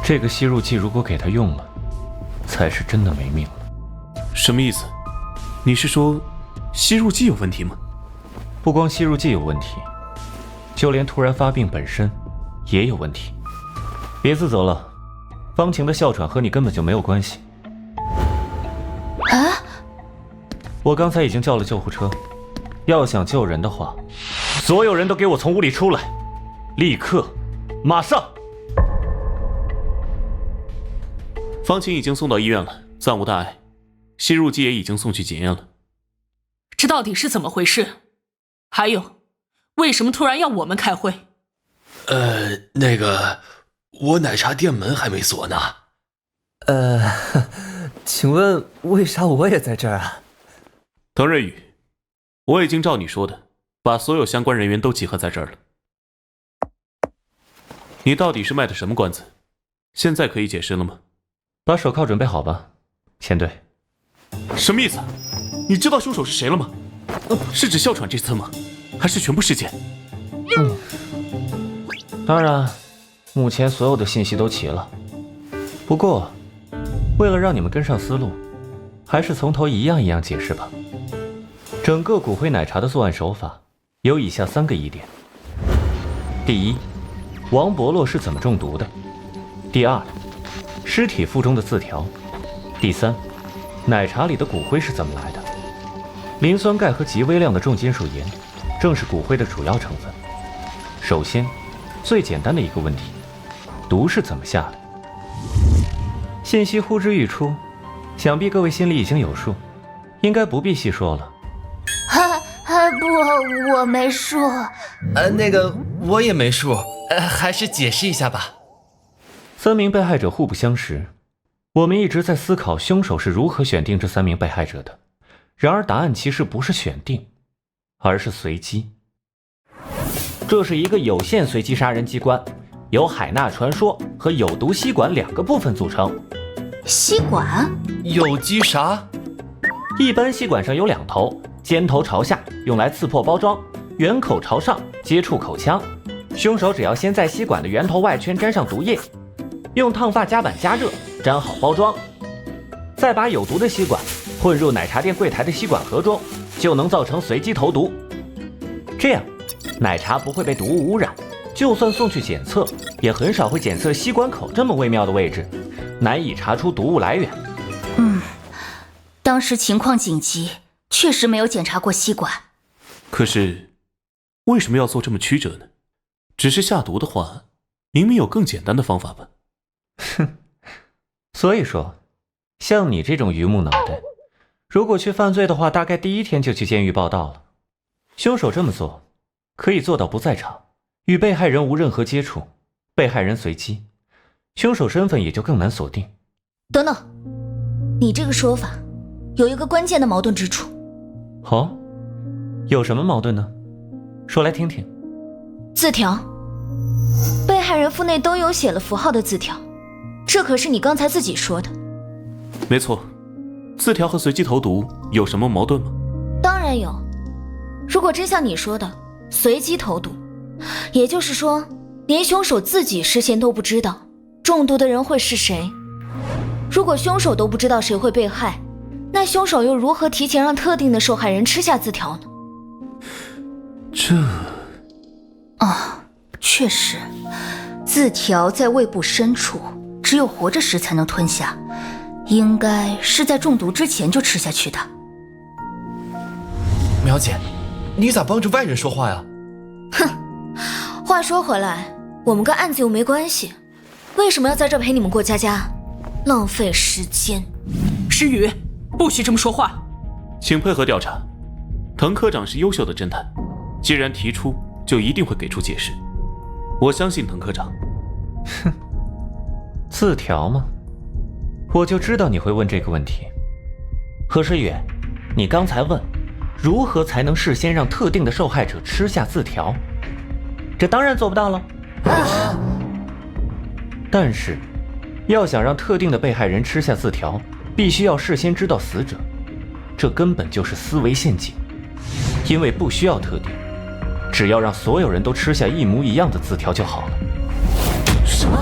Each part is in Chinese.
这个吸入剂如果给他用了，才是真的没命了。什么意思？你是说吸入剂有问题吗？不光吸入剂有问题，就连突然发病本身也有问题。别自责了，方晴的哮喘和你根本就没有关系。啊！我刚才已经叫了救护车，要想救人的话，所有人都给我从屋里出来，立刻，马上！方晴已经送到医院了，暂无大碍，吸入剂也已经送去检验了。这到底是怎么回事？还有，为什么突然要我们开会？那个，我奶茶店门还没锁呢。请问为啥我也在这儿啊？滕瑞宇，我已经照你说的，把所有相关人员都集合在这儿了。你到底是卖的什么关子？现在可以解释了吗？把手铐准备好吧，前队。什么意思？你知道凶手是谁了吗？是指哮喘这次吗？还是全部事件？当然，目前所有的信息都齐了。不过，为了让你们跟上思路，还是从头一样一样解释吧。整个骨灰奶茶的作案手法有以下3个疑点：第一，王伯洛是怎么中毒的；第二，尸体腹中的字条；第三，奶茶里的骨灰是怎么来的。磷酸钙和极微量的重金属盐正是骨灰的主要成分。首先，最简单的一个问题，毒是怎么下的？信息呼之欲出，想必各位心里已经有数，应该不必细说了。不，我没数。那个我也没数，还是解释一下吧。3名被害者互不相识，我们一直在思考凶手是如何选定这3名被害者的。然而答案其实不是选定，而是随机。这是一个有限随机杀人机关，由海纳传说和有毒吸管2个部分组成。吸管？有机啥？一般吸管上有2头，尖头朝下，用来刺破包装；圆口朝上，接触口腔。凶手只要先在吸管的圆头外圈沾上毒液，用烫发夹板加热，粘好包装，再把有毒的吸管混入奶茶店柜台的吸管盒中，就能造成随机投毒。这样，奶茶不会被毒物污染，就算送去检测，也很少会检测吸管口这么微妙的位置，难以查出毒物来源。当时情况紧急，确实没有检查过吸管。可是，为什么要做这么曲折呢？只是下毒的话，明明有更简单的方法吧？哼，所以说，像你这种榆木脑袋，如果去犯罪的话，大概第1天就去监狱报到了。凶手这么做，可以做到不在场，与被害人无任何接触，被害人随机，凶手身份也就更难锁定。等等，你这个说法有一个关键的矛盾之处。有什么矛盾呢？说来听听。字条，被害人腹内都有写了符号的字条，这可是你刚才自己说的。没错，字条和随机投毒有什么矛盾吗？当然有。如果真像你说的随机投毒，也就是说连凶手自己事先都不知道中毒的人会是谁。如果凶手都不知道谁会被害，那凶手又如何提前让特定的受害人吃下字条呢？确实，字条在胃部深处，只有活着时才能吞下，应该是在中毒之前就吃下去的。苗姐，你咋帮着外人说话呀？话说回来，我们跟案子又没关系，为什么要在这陪你们过家家？浪费时间。诗雨，不许这么说话。请配合调查。滕科长是优秀的侦探，既然提出，就一定会给出解释。我相信滕科长。字条吗？我就知道你会问这个问题。何诗雨，你刚才问如何才能事先让特定的受害者吃下字条，这当然做不到了。但是要想让特定的被害人吃下字条，必须要事先知道死者，这根本就是思维陷阱。因为不需要特定，只要让所有人都吃下一模一样的字条就好了。什么？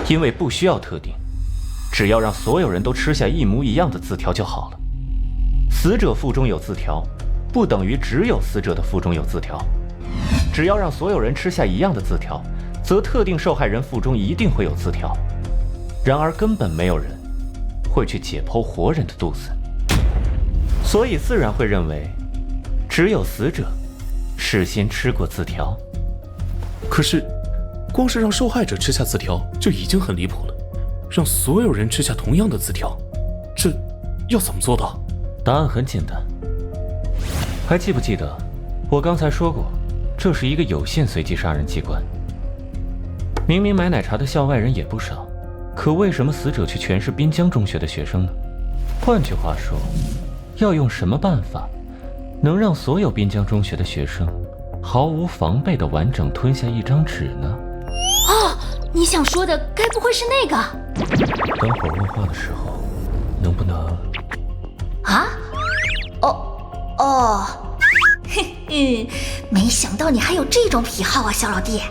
因为不需要特定，只要让所有人都吃下一模一样的字条就好了。死者腹中有字条，不等于只有死者的腹中有字条。只要让所有人吃下一样的字条，则特定受害人腹中一定会有字条。然而根本没有人会去解剖活人的肚子，所以自然会认为只有死者事先吃过字条。可是，光是让受害者吃下字条就已经很离谱了，让所有人吃下同样的字条，这要怎么做到？答案很简单，还记不记得我刚才说过，这是一个有限随机杀人机关。明明买奶茶的校外人也不少，可为什么死者却全是滨江中学的学生呢？换句话说，要用什么办法能让所有滨江中学的学生毫无防备地完整吞下一张纸呢？哦，你想说的该不会是那个？等会儿问话的时候，能不能……啊？哦，嘿嘿，没想到你还有这种癖好啊，小老弟。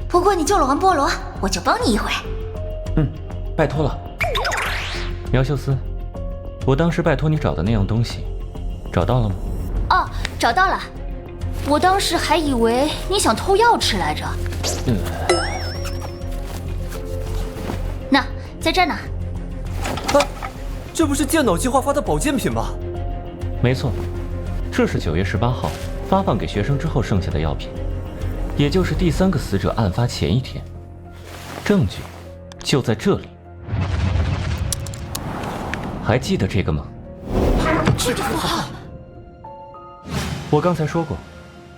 不过你救了王菠萝，我就帮你一回。拜托了。苗秀斯，我当时拜托你找的那样东西，找到了吗？哦，找到了。我当时还以为你想偷药吃来着。那，在这呢。啊，这不是电脑计划发的保健品吗？没错，这是9月18号发放给学生之后剩下的药品，也就是第3个死者案发前一天。证据就在这里。还记得这个吗？这个符号。我刚才说过，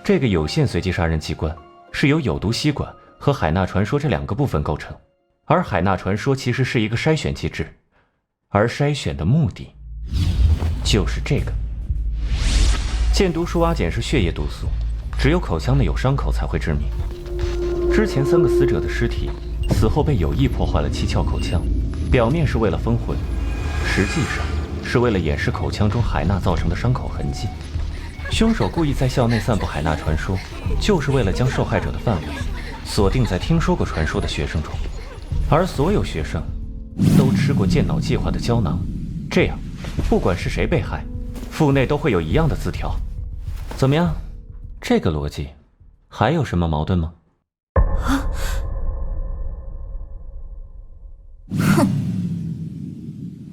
这个有限随机杀人机关是由有毒吸管和海纳传说这2个部分构成，而海纳传说其实是一个筛选机制，而筛选的目的就是这个。箭毒舒阿碱是血液毒素，只有口腔内有伤口才会致命。之前3个死者的尸体死后被有意破坏了七窍口腔，表面是为了封魂，实际上是为了掩饰口腔中海纳造成的伤口痕迹。凶手故意在校内散布海纳传说，就是为了将受害者的范围锁定在听说过传说的学生中，而所有学生都吃过健脑计划的胶囊，这样不管是谁被害，腹内都会有一样的字条。怎么样？这个逻辑还有什么矛盾吗？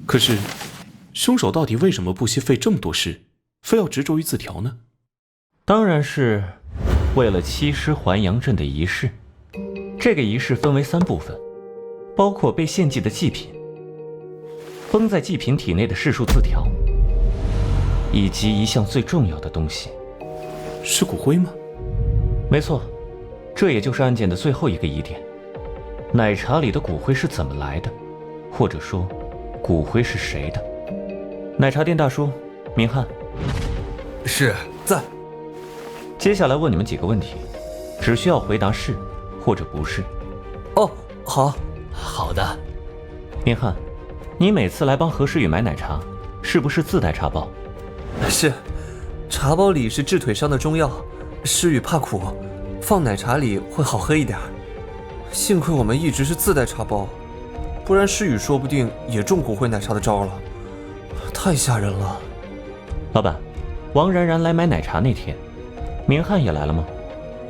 可是，凶手到底为什么不惜费这么多事，非要执着于字条呢？当然是为了七尸还阳阵的仪式。这个仪式分为3部分，包括被献祭的祭品、封在祭品体内的世数字条，以及一项最重要的东西。是骨灰吗？没错，这也就是案件的最后一个疑点：奶茶里的骨灰是怎么来的，或者说骨灰是谁的？奶茶店大叔明翰，是在。接下来问你们几个问题，只需要回答是或者不是。哦，好。好的。明翰，你每次来帮何诗雨买奶茶，是不是自带茶包？是，茶包里是治腿伤的中药，诗雨怕苦，放奶茶里会好喝一点。幸亏我们一直是自带茶包，不然诗雨说不定也中骨灰奶茶的招了，太吓人了。老板，王然然来买奶茶那天，明翰也来了吗？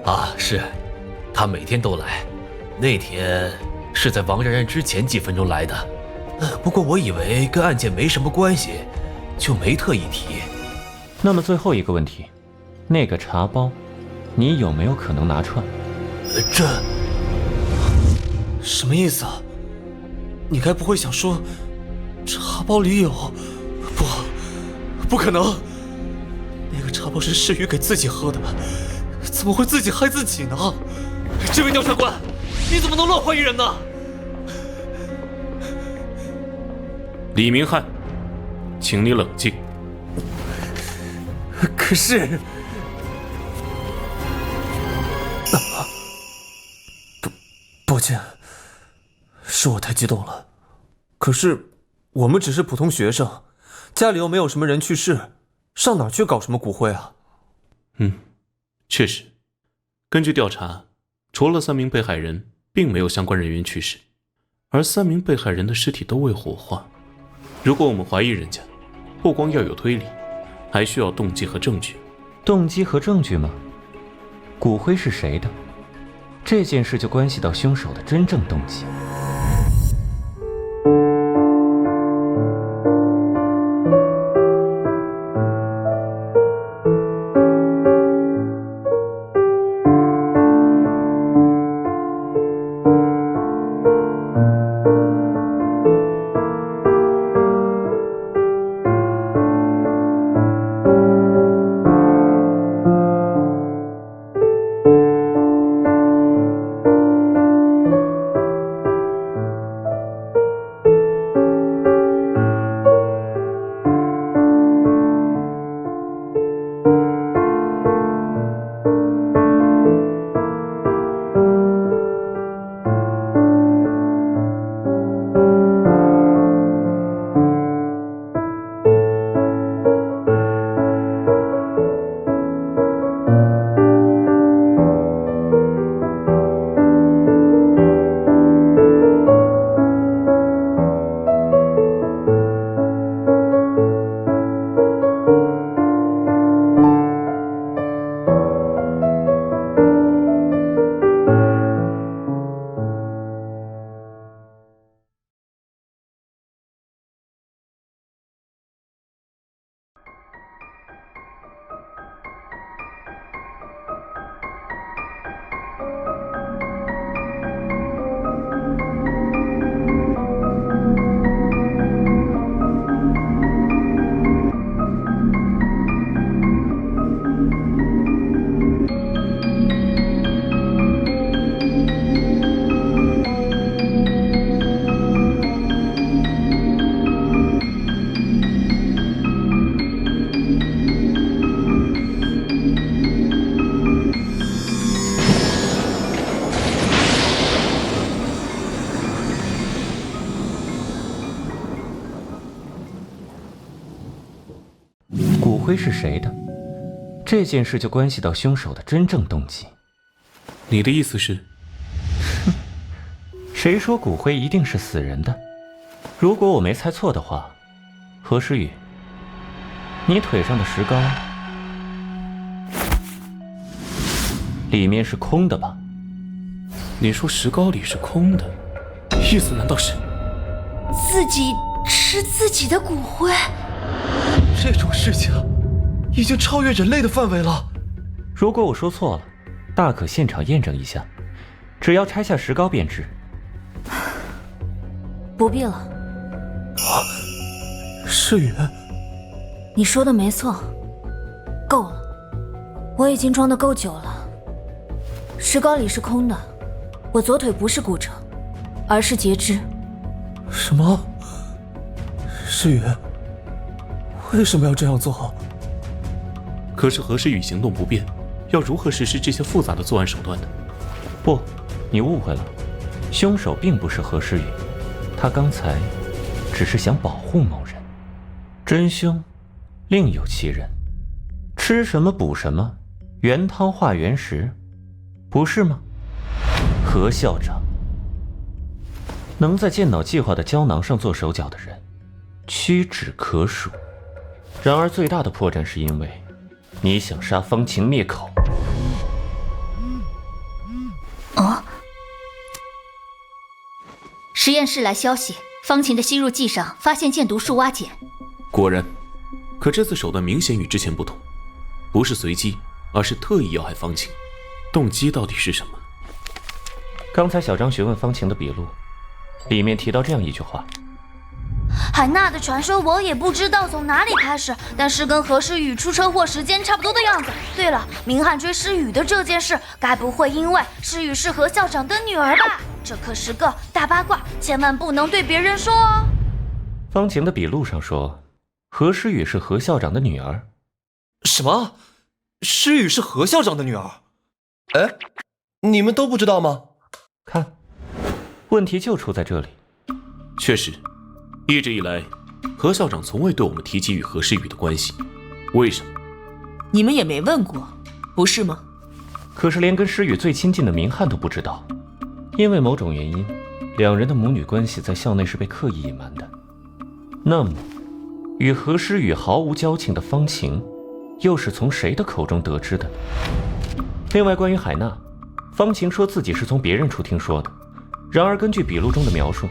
啊，是，他每天都来，那天是在王然然之前几分钟来的。不过我以为跟案件没什么关系，就没特意提。那么最后一个问题，那个茶包，你有没有可能拿串？这什么意思啊？你该不会想说茶包里有？不可能！那个茶包是诗雨给自己喝的，怎么会自己害自己呢？这位调查官，你怎么能乱怀疑人呢？李明翰，请你冷静。可是，抱歉，是我太激动了。可是，我们只是普通学生，家里又没有什么人去世，上哪儿去搞什么骨灰啊？确实，根据调查，除了3名被害人，并没有相关人员去世。而3名被害人的尸体都未火化。如果我们怀疑人家，不光要有推理，还需要动机和证据。动机和证据吗？骨灰是谁的？这件事就关系到凶手的真正动机。骨灰是谁的？这件事就关系到凶手的真正动机。你的意思是？谁说骨灰一定是死人的？如果我没猜错的话，何诗雨，你腿上的石膏里面是空的吧？你说石膏里是空的，意思难道是自己吃自己的骨灰？这种事情已经超越人类的范围了。如果我说错了，大可现场验证一下，只要拆下石膏便知。不必了。诗雨，你说的没错，够了，我已经装得够久了。石膏里是空的，我左腿不是骨折，而是截肢。什么？诗雨，为什么要这样做？可是何诗雨行动不便，要如何实施这些复杂的作案手段呢？不，你误会了，凶手并不是何诗雨，他刚才只是想保护某人，真凶另有其人。吃什么补什么，原汤化原食，不是吗？何校长，能在健脑计划的胶囊上做手脚的人，屈指可数。然而最大的破绽是因为你想杀方晴灭口。实验室来消息，方晴的吸入剂上发现箭毒树蛙碱。果然，可这次手段明显与之前不同，不是随机，而是特意要害方晴。动机到底是什么？刚才小张询问方晴的笔录，里面提到这样一句话：海娜的传说我也不知道从哪里开始，但是跟何诗雨出车祸时间差不多的样子。对了，明翰追诗雨的这件事，该不会因为诗雨是何校长的女儿吧？这可是个大八卦，千万不能对别人说哦。方晴的笔录上说，何诗雨是何校长的女儿。什么？诗雨是何校长的女儿？哎，你们都不知道吗？看，问题就出在这里。确实，一直以来，何校长从未对我们提及与何诗雨的关系，为什么？你们也没问过，不是吗？可是连跟诗雨最亲近的明翰都不知道，因为某种原因，两人的母女关系在校内是被刻意隐瞒的。那么，与何诗雨毫无交情的方晴，又是从谁的口中得知的呢？另外，关于海娜，方晴说自己是从别人处听说的。然而，根据笔录中的描述，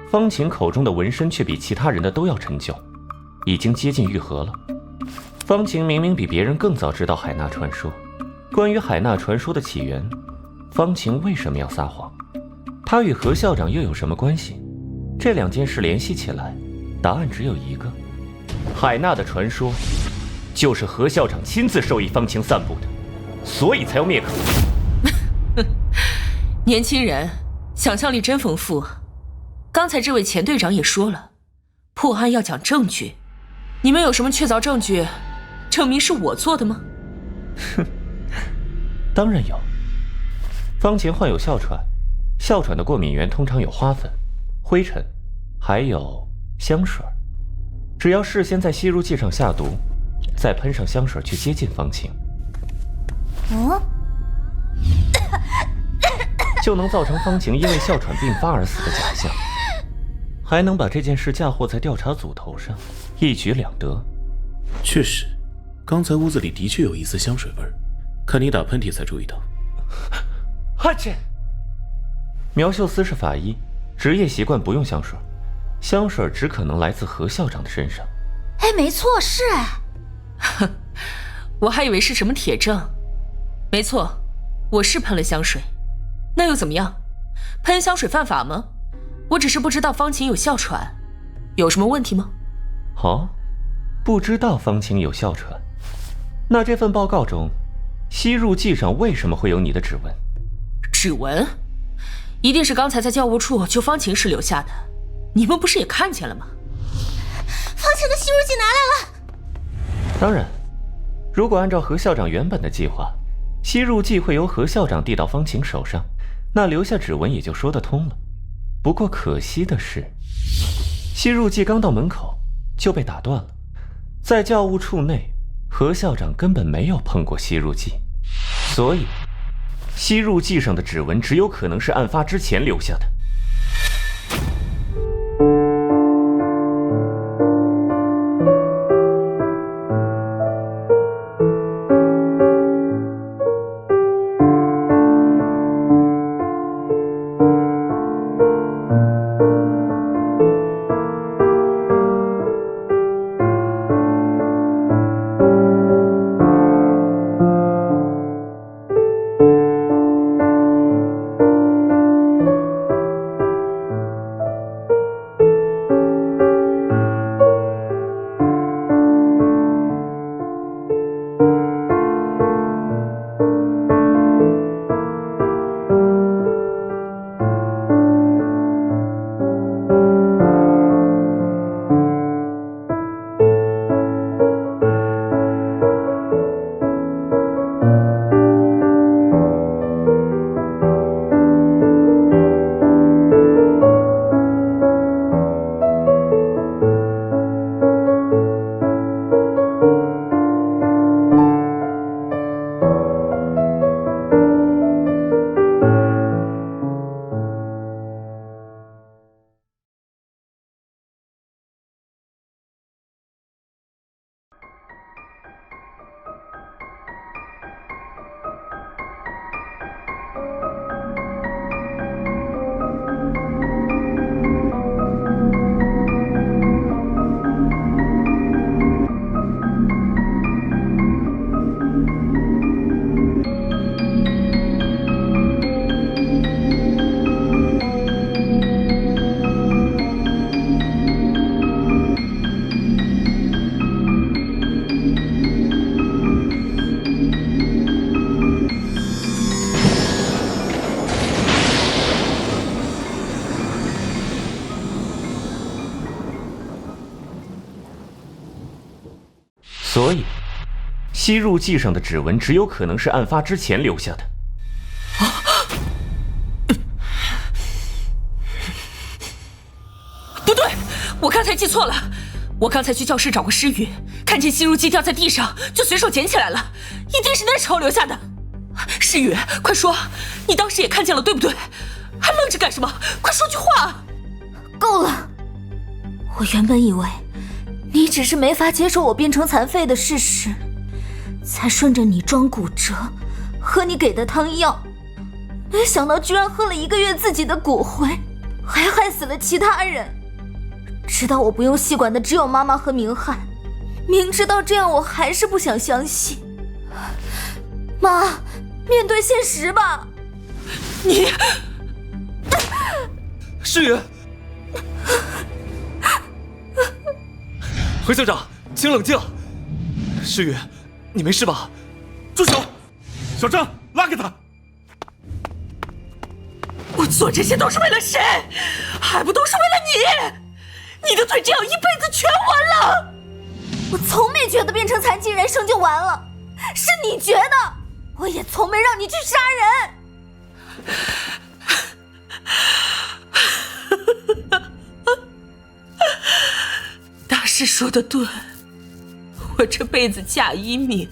方晴口中的纹身却比其他人的都要陈旧，已经接近愈合了。方晴明明比别人更早知道海娜传说。关于海娜传说的起源，方晴为什么要撒谎？她与何校长又有什么关系？这两件事联系起来，答案只有一个：海娜的传说就是何校长亲自授意方晴散布的，所以才要灭口。年轻人想象力真丰富。刚才这位前队长也说了，破案要讲证据，你们有什么确凿证据证明是我做的吗？哼，当然有。方晴患有哮喘，哮喘的过敏源通常有花粉、灰尘，还有香水。只要事先在吸入剂上下毒，再喷上香水去接近方晴，就能造成方晴因为哮喘病发而死的假象，还能把这件事嫁祸在调查组头上，一举两得。确实，刚才屋子里的确有一丝香水味儿，看你打喷嚏才注意到。哈切！苗秀斯是法医，职业习惯不用香水，香水只可能来自何校长的身上。哎，没错，是哎。哼，我还以为是什么铁证。没错，我是喷了香水。那又怎么样？喷香水犯法吗？我只是不知道方晴有哮喘，有什么问题吗？哦，不知道方晴有哮喘。那这份报告中，吸入剂上为什么会有你的指纹？指纹？一定是刚才在教务处救方晴时留下的。你们不是也看见了吗？方晴的吸入剂拿来了。当然，如果按照何校长原本的计划，吸入剂会由何校长递到方晴手上，那留下指纹也就说得通了。不过可惜的是，吸入剂刚到门口就被打断了。在教务处内，何校长根本没有碰过吸入剂，所以吸入剂上的指纹只有可能是案发之前留下的。所以，吸入剂上的指纹只有可能是案发之前留下的。不对，我刚才记错了。我刚才去教室找过诗雨，看见吸入剂掉在地上，就随手捡起来了，一定是那时候留下的。诗雨，快说，你当时也看见了，对不对？还愣着干什么？快说句话！够了！我原本以为你只是没法接受我变成残废的事实，才顺着你装骨折，喝你给的汤药。没想到居然喝了1个月自己的骨灰，还害死了其他人。知道我不用吸管的只有妈妈和明翰，明知道这样我还是不想相信。妈，面对现实吧。你，诗雨，何校长，请冷静。诗雨，你没事吧？住手！小张，拉开他！我做这些都是为了谁？还不都是为了你？你的腿这样一辈子全完了。我从没觉得变成残疾人生就完了，是你觉得。我也从没让你去杀人。大师说的对，我这辈子嫁一命，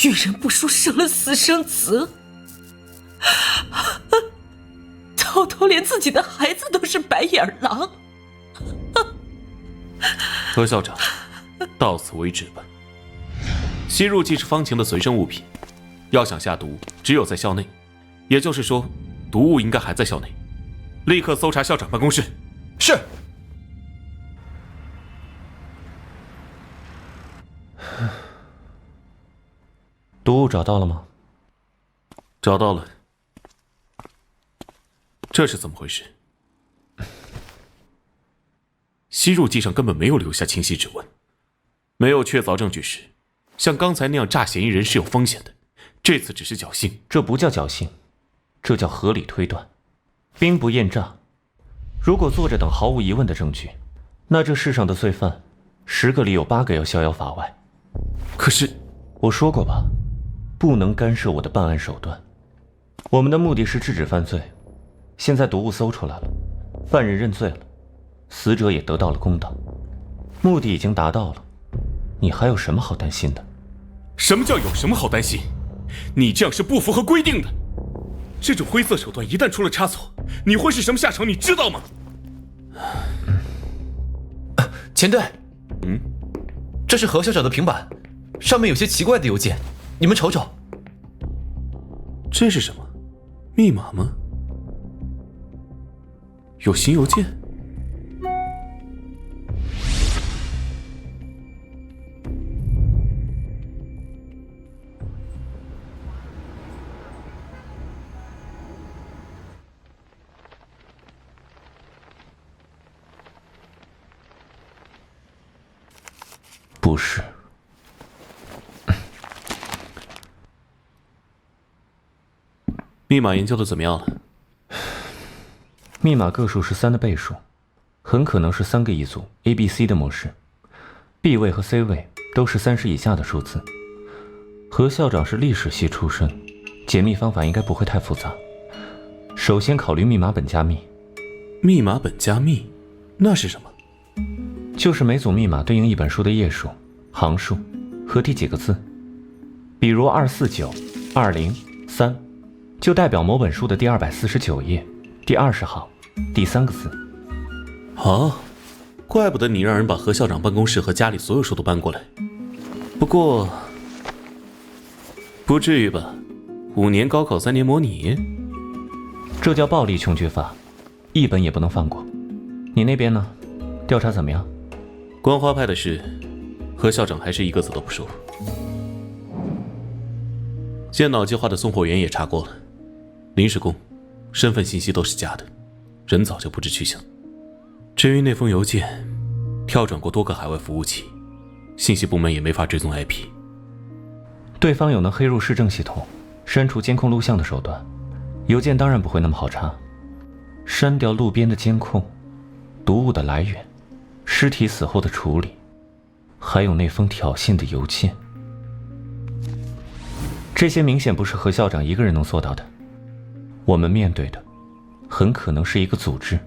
遇人不淑，生了私生子，到头连自己的孩子都是白眼狼。何校长，到此为止吧。吸入既是方晴的随身物品，要想下毒，只有在校内，也就是说，毒物应该还在校内。立刻搜查校长办公室。是。毒物找到了吗？找到了。这是怎么回事？吸入剂上根本没有留下清晰指纹，没有确凿证据时，像刚才那样诈嫌疑人是有风险的。这次只是侥幸。这不叫侥幸，这叫合理推断。兵不厌诈，如果作者等毫无疑问的证据，那这世上的罪犯10个里有8个要逍遥法外。可是我说过吧，不能干涉我的办案手段。我们的目的是制止犯罪，现在毒物搜出来了，犯人认罪了，死者也得到了公道，目的已经达到了，你还有什么好担心的？什么叫有什么好担心？你这样是不符合规定的。这种灰色手段一旦出了差错，你会是什么下场？你知道吗？前队，这是何校长的平板，上面有些奇怪的邮件，你们瞅瞅。这是什么？密码吗？有新邮件？不是。密码研究的怎么样了？密码个数是3的倍数，很可能是3个一组 ABC 的模式 ，B 位和 C 位都是30以下的数字。何校长是历史系出身，解密方法应该不会太复杂。首先考虑密码本加密。密码本加密，那是什么？就是每组密码对应一本书的页数、行数和第几个字。比如249、203，就代表某本书的第249页、第20行、第3个字。哦，怪不得你让人把何校长办公室和家里所有书都搬过来。不过，不至于吧？5年高考3年模拟，这叫暴力穷举法，一本也不能放过。你那边呢？调查怎么样？观花派的事，何校长还是一个字都不说。建脑计划的送货员也查过了，临时工，身份信息都是假的，人早就不知去向。至于那封邮件，跳转过多个海外服务器，信息部门也没法追踪 IP。对方有能黑入市政系统、删除监控录像的手段，邮件当然不会那么好查。删掉路边的监控，毒物的来源，尸体死后的处理，还有那封挑衅的邮件，这些明显不是何校长一个人能做到的。我们面对的很可能是一个组织。